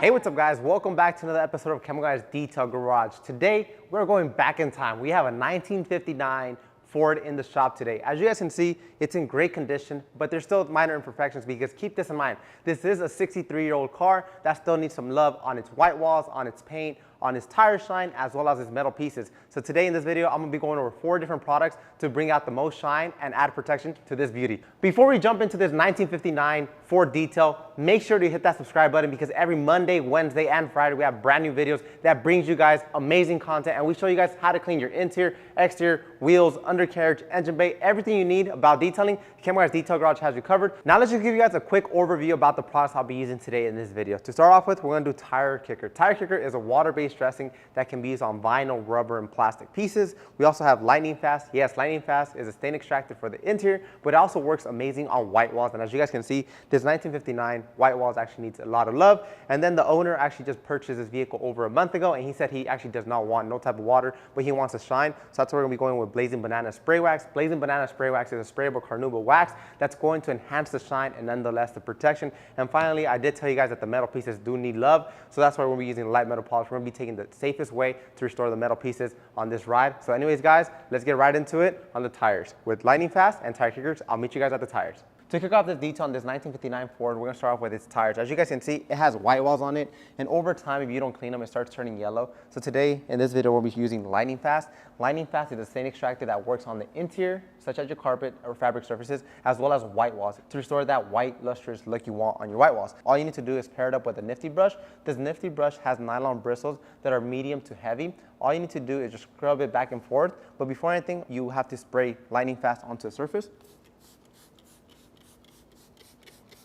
Hey, what's up guys? Welcome back to another episode of Chemical Guys Detail Garage. Today, we're going back in time. We have a 1959 Ford in the shop today. As you guys can see, it's in great condition, but there's still minor imperfections because keep this in mind. This is a 63-year-old car that still needs some love on its white walls, on its paint, on its tire shine, as well as its metal pieces. So today in this video, I'm gonna be going over 4 different products to bring out the most shine and add protection to this beauty. Before we jump into this 1959 Ford detail, make sure to hit that subscribe button because every Monday, Wednesday, and Friday, we have brand new videos that brings you guys amazing content, and we show you guys how to clean your interior, exterior, wheels, undercarriage, engine bay, everything you need about detailing. Chemical Guys Detail Garage has you covered. Now let's just give you guys a quick overview about the products I'll be using today in this video. To start off with, we're gonna do tire kicker. Tire kicker is a water-based dressing that can be used on vinyl, rubber, and plastic pieces. We also have lightning fast. Yes, lightning fast is a stain extractor for the interior, but it also works amazing on white walls. And as you guys can see, this 1959 white walls actually needs a lot of love. And then the owner actually just purchased this vehicle over a month ago, and he said he actually does not want no type of water, but he wants to shine. So that's why we're gonna be going with Blazing Banana Spray Wax. Blazing Banana Spray Wax is a sprayable carnauba wax that's going to enhance the shine and nonetheless the protection. And finally, I did tell you guys that the metal pieces do need love, so that's why we're gonna be using light metal polish. We're gonna be taking the safest way to restore the metal pieces on this ride. So anyways, guys, let's get right into it on the tires. With lightning fast and tire kickers, I'll meet you guys at the tires. To kick off this detail on this 1959 Ford, we're gonna start off with its tires. As you guys can see, it has white walls on it, and over time, if you don't clean them, it starts turning yellow. So today, in this video, we'll be using Lightning Fast. Lightning Fast is a stain extractor that works on the interior, such as your carpet or fabric surfaces, as well as white walls, to restore that white, lustrous look you want on your white walls. All you need to do is pair it up with a nifty brush. This nifty brush has nylon bristles that are medium to heavy. All you need to do is just scrub it back and forth, but before anything, you have to spray Lightning Fast onto the surface.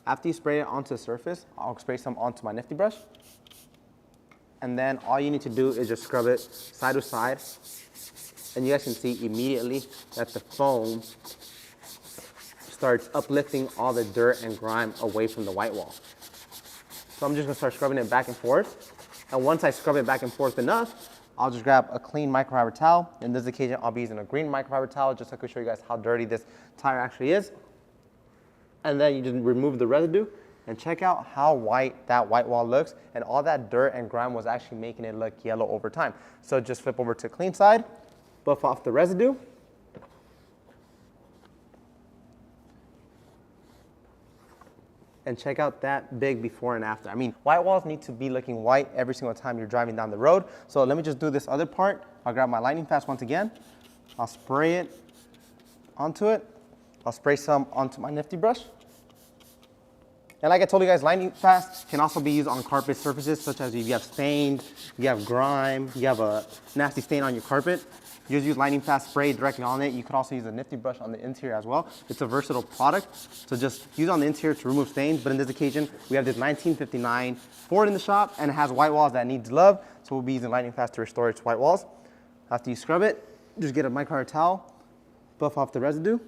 After you spray it onto the surface, I'll spray some onto my nifty brush. And then all you need to do is just scrub it side to side. And you guys can see immediately that the foam starts uplifting all the dirt and grime away from the white wall. So I'm just gonna start scrubbing it back and forth. And once I scrub it back and forth enough, I'll just grab a clean microfiber towel. In this occasion, I'll be using a green microfiber towel just so I can show you guys how dirty this tire actually is. And then you just remove the residue and check out how white that white wall looks, and all that dirt and grime was actually making it look yellow over time. So just flip over to the clean side, buff off the residue, and check out that big before and after. I mean, white walls need to be looking white every single time you're driving down the road. So let me just do this other part. I'll grab my Lightning Fast once again. I'll spray it onto it. I'll spray some onto my nifty brush. And like I told you guys, Lightning Fast can also be used on carpet surfaces, such as if you have stains, you have grime, you have a nasty stain on your carpet. You just use Lightning Fast spray directly on it. You could also use a nifty brush on the interior as well. It's a versatile product, so just use on the interior to remove stains. But in this occasion, we have this 1959 Ford in the shop, and it has white walls that needs love, so we'll be using Lightning Fast to restore its white walls. After you scrub it, just get a microfiber towel, buff off the residue.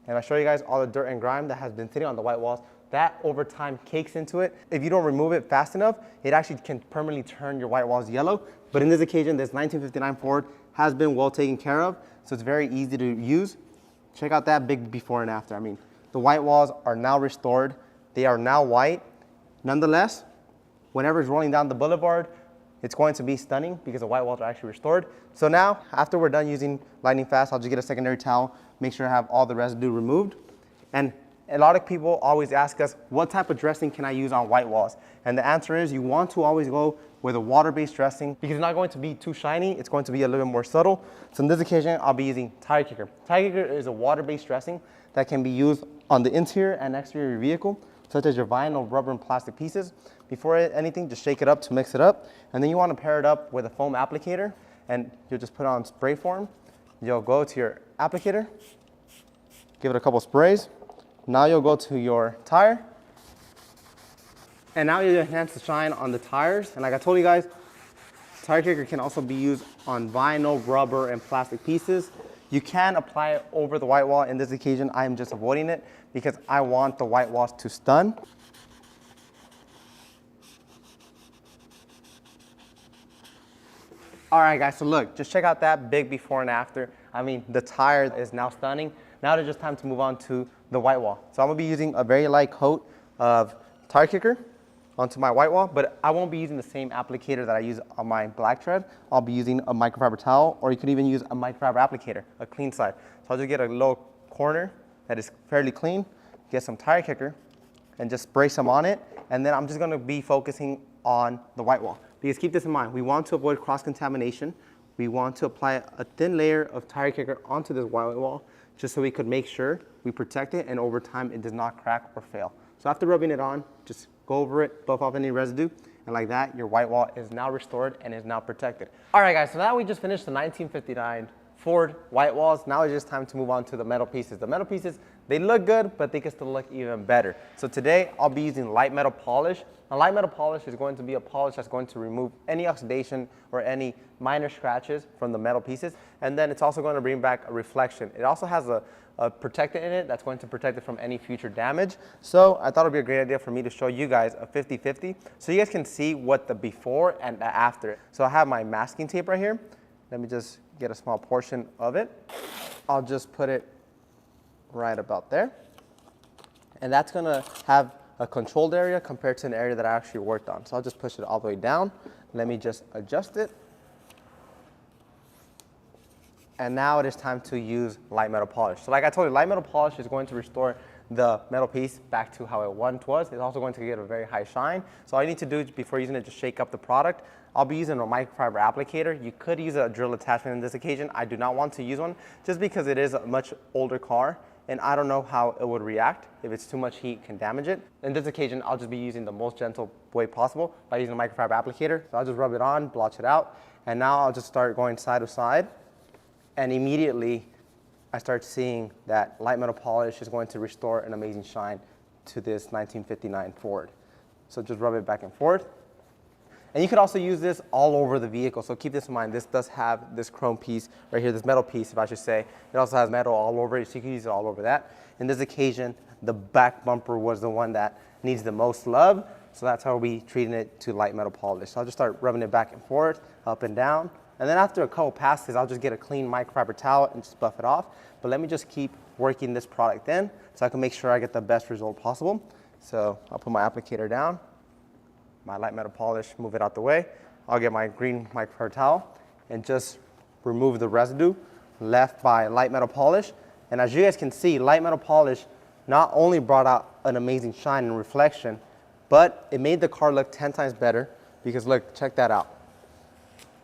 And I show you guys all the dirt and grime that has been sitting on the white walls. That over time cakes into it. If you don't remove it fast enough, it actually can permanently turn your white walls yellow. But in this occasion, this 1959 Ford has been well taken care of, so it's very easy to use. Check out that big before and after. I mean, the white walls are now restored. They are now white. Nonetheless, whenever it's rolling down the boulevard, it's going to be stunning because the white walls are actually restored. So now, after we're done using Lightning Fast, I'll just get a secondary towel, make sure I have all the residue removed. And a lot of people always ask us, what type of dressing can I use on white walls? And the answer is you want to always go with a water-based dressing because it's not going to be too shiny, it's going to be a little bit more subtle. So in this occasion, I'll be using Tire Kicker. Tire Kicker is a water-based dressing that can be used on the interior and exterior of your vehicle, such as your vinyl, rubber, and plastic pieces. Before anything, just shake it up to mix it up. And then you want to pair it up with a foam applicator, and you'll just put it on spray form. You'll go to your applicator, give it a couple sprays. Now you'll go to your tire, and now you enhance the shine on the tires. And like I told you guys, Tire Kicker can also be used on vinyl, rubber, and plastic pieces. You can apply it over the white wall. In this occasion, I am just avoiding it because I want the white walls to stun. All right, guys, so look, just check out that big before and after. I mean, the tire is now stunning. Now it's just time to move on to the white wall. So I'm gonna be using a very light coat of Tire Kicker. onto my white wall, but I won't be using the same applicator that I use on my black tread. I'll be using a microfiber towel, or you could even use a microfiber applicator, a clean side. So I'll just get a little corner that is fairly clean, get some tire kicker, and just spray some on it. And then I'm just gonna be focusing on the white wall. Because keep this in mind, we want to avoid cross-contamination. We want to apply a thin layer of tire kicker onto this white wall, just so we could make sure we protect it and over time it does not crack or fail. So after rubbing it on, just go over it, buff off any residue, and like that, your white wall is now restored and is now protected. All right guys, so now we just finished the 1959 Ford white walls. Now it's just time to move on to the metal pieces. The metal pieces, they look good, but they can still look even better. So today I'll be using light metal polish. A light metal polish is going to be a polish that's going to remove any oxidation or any minor scratches from the metal pieces. And then it's also going to bring back a reflection. It also has a protectant in it that's going to protect it from any future damage. So I thought it would be a great idea for me to show you guys a 50-50 so you guys can see what the before and the after. So I have my masking tape right here. Let me just get a small portion of it. I'll just put it right about there. And that's gonna have a controlled area compared to an area that I actually worked on. So I'll just push it all the way down. Let me just adjust it. And now it is time to use light metal polish. So like I told you, light metal polish is going to restore the metal piece back to how it once was. It's also going to get a very high shine. So all you need to do before using it, just shake up the product. I'll be using a microfiber applicator. You could use a drill attachment in this occasion. I do not want to use one just because it is a much older car and I don't know how it would react. If it's too much heat, it can damage it. In this occasion, I'll just be using the most gentle way possible by using a microfiber applicator. So I'll just rub it on, blotch it out, and now I'll just start going side to side. And immediately, I start seeing that light metal polish is going to restore an amazing shine to this 1959 Ford. So just rub it back and forth. And you could also use this all over the vehicle. So keep this in mind, this does have this chrome piece right here, this metal piece, if I should say. It also has metal all over it, so you can use it all over that. In this occasion, the back bumper was the one that needs the most love. So that's how we treating it to light metal polish. So I'll just start rubbing it back and forth, up and down. And then after a couple passes, I'll just get a clean microfiber towel and just buff it off. But let me just keep working this product in so I can make sure I get the best result possible. So I'll put my applicator down, my light metal polish, move it out the way. I'll get my green microfiber towel and just remove the residue left by light metal polish. And as you guys can see, light metal polish not only brought out an amazing shine and reflection, but it made the car look 10 times better because look, check that out.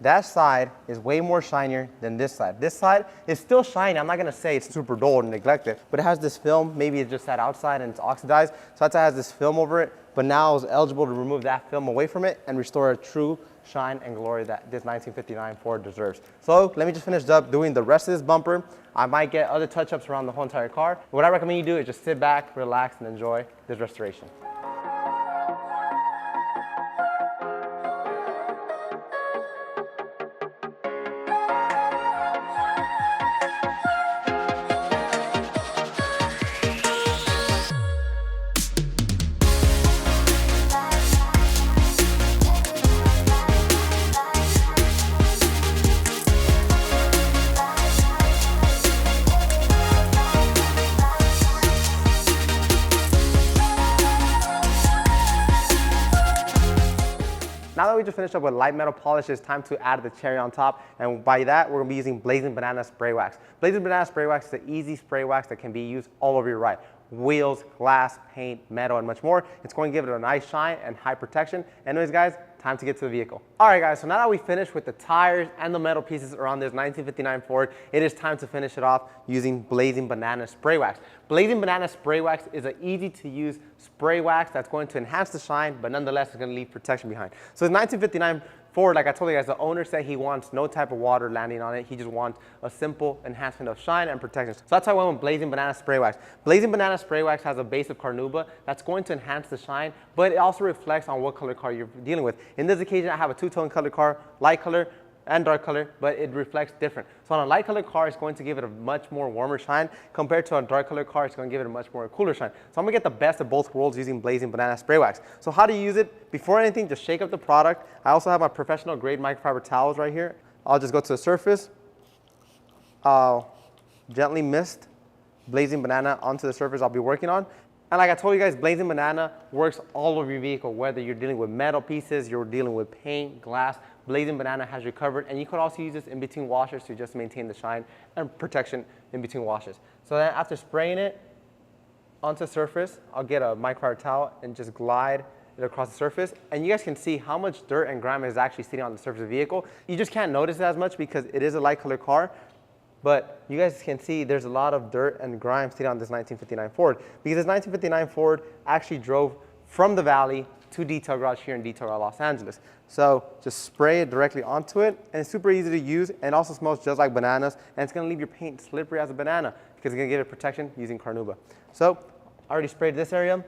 That side is way more shinier than this side. This side is still shiny. I'm not gonna say it's super dull and neglected, but it has this film. Maybe it just sat outside and it's oxidized. So that's why it has this film over it. But now I was eligible to remove that film away from it and restore a true shine and glory that this 1959 Ford deserves. So let me just finish up doing the rest of this bumper. I might get other touch-ups around the whole entire car. What I recommend you do is just sit back, relax, and enjoy this restoration. Now that we just finished up with light metal polish, it's time to add the cherry on top. And by that, we're gonna be using Blazing Banana Spray Wax. Blazing Banana Spray Wax is an easy spray wax that can be used all over your ride. Wheels, glass, paint, metal, and much more. It's going to give it a nice shine and high protection. Anyways, guys, time to get to the vehicle. All right, guys, so now that we finished with the tires and the metal pieces around this 1959 Ford, it is time to finish it off using Blazing Banana Spray Wax. Blazing Banana Spray Wax is an easy to use spray wax that's going to enhance the shine, but nonetheless, it's going to leave protection behind. So the 1959 Ford, like I told you guys, the owner said he wants no type of water landing on it. He just wants a simple enhancement of shine and protection. So that's why I went with Blazing Banana Spray Wax. Blazing Banana Spray Wax has a base of carnauba that's going to enhance the shine, but it also reflects on what color car you're dealing with. In this occasion, I have a two-tone color car, light color and dark color, but it reflects different. So on a light color car, it's going to give it a much more warmer shine compared to a dark color car, it's going to give it a much more cooler shine. So I'm gonna get the best of both worlds using Blazing Banana Spray Wax. So how to use it? Before anything, just shake up the product. I also have my professional grade microfiber towels right here. I'll just go to the surface. I'll gently mist Blazing Banana onto the surface I'll be working on. And like I told you guys, Blazing Banana works all over your vehicle, whether you're dealing with metal pieces, you're dealing with paint, glass, Blazing Banana has you covered. And you could also use this in between washers to just maintain the shine and protection in between washers. So then after spraying it onto the surface, I'll get a microfiber towel and just glide it across the surface. And you guys can see how much dirt and grime is actually sitting on the surface of the vehicle. You just can't notice it as much because it is a light colored car. But you guys can see there's a lot of dirt and grime sitting on this 1959 Ford, because this 1959 Ford actually drove from the valley to Detail Garage here in Detail Garage, Los Angeles. So just spray it directly onto it, and it's super easy to use, and also smells just like bananas, and it's gonna leave your paint slippery as a banana because it's gonna give it protection using Carnauba. So I already sprayed this area.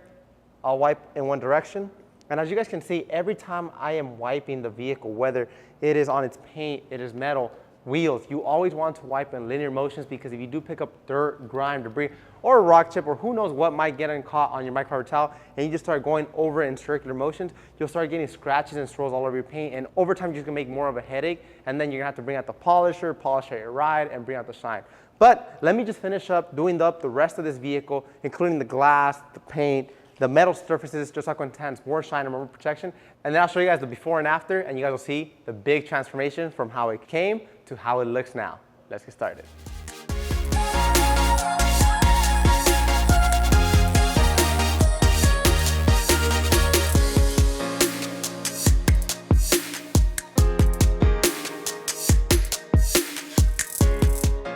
I'll wipe in one direction. And as you guys can see, every time I am wiping the vehicle, whether it is on its paint, it is metal, wheels, you always want to wipe in linear motions, because if you do pick up dirt, grime, debris, or a rock chip, or who knows what might get caught on your microfiber towel, and you just start going over in circular motions, you'll start getting scratches and swirls all over your paint, and over time you're just gonna make more of a headache, and then you're gonna have to bring out the polisher, polish out your ride, and bring out the shine. But let me just finish up doing up the rest of this vehicle, including the glass, the paint, the metal surfaces, just so I can enhance more shine and more protection. And then I'll show you guys the before and after, and you guys will see the big transformation from how it came to how it looks now. Let's get started.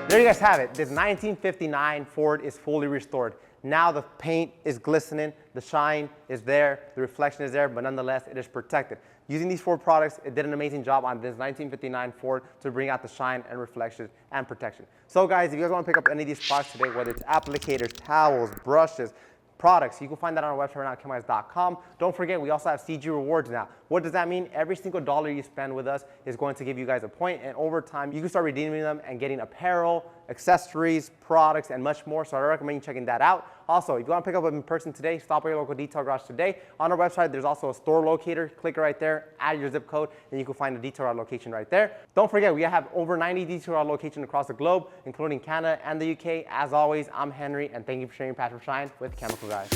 There you guys have it. This 1959 Ford is fully restored. Now the paint is glistening, the shine is there, the reflection is there, but nonetheless it is protected. Using these 4 products, it did an amazing job on this 1959 Ford to bring out the shine and reflection and protection. So guys, if you guys want to pick up any of these products today, whether it's applicators, towels, brushes, products, you can find that on our website right now, chemicalguys.com. Don't forget, we also have CG rewards now. What does that mean? Every single dollar you spend with us is going to give you guys a point, and over time, you can start redeeming them and getting apparel, accessories, products, and much more. So I recommend you checking that out. Also, if you want to pick up in person today, stop by your local Detail Garage today. On our website, there's also a store locator. Click it right there, add your zip code, and you can find a Detail Garage location right there. Don't forget, we have over 90 Detail Garage locations across the globe, including Canada and the UK. As always, I'm Henry, and thank you for sharing your passion for shine with Chemical Guys.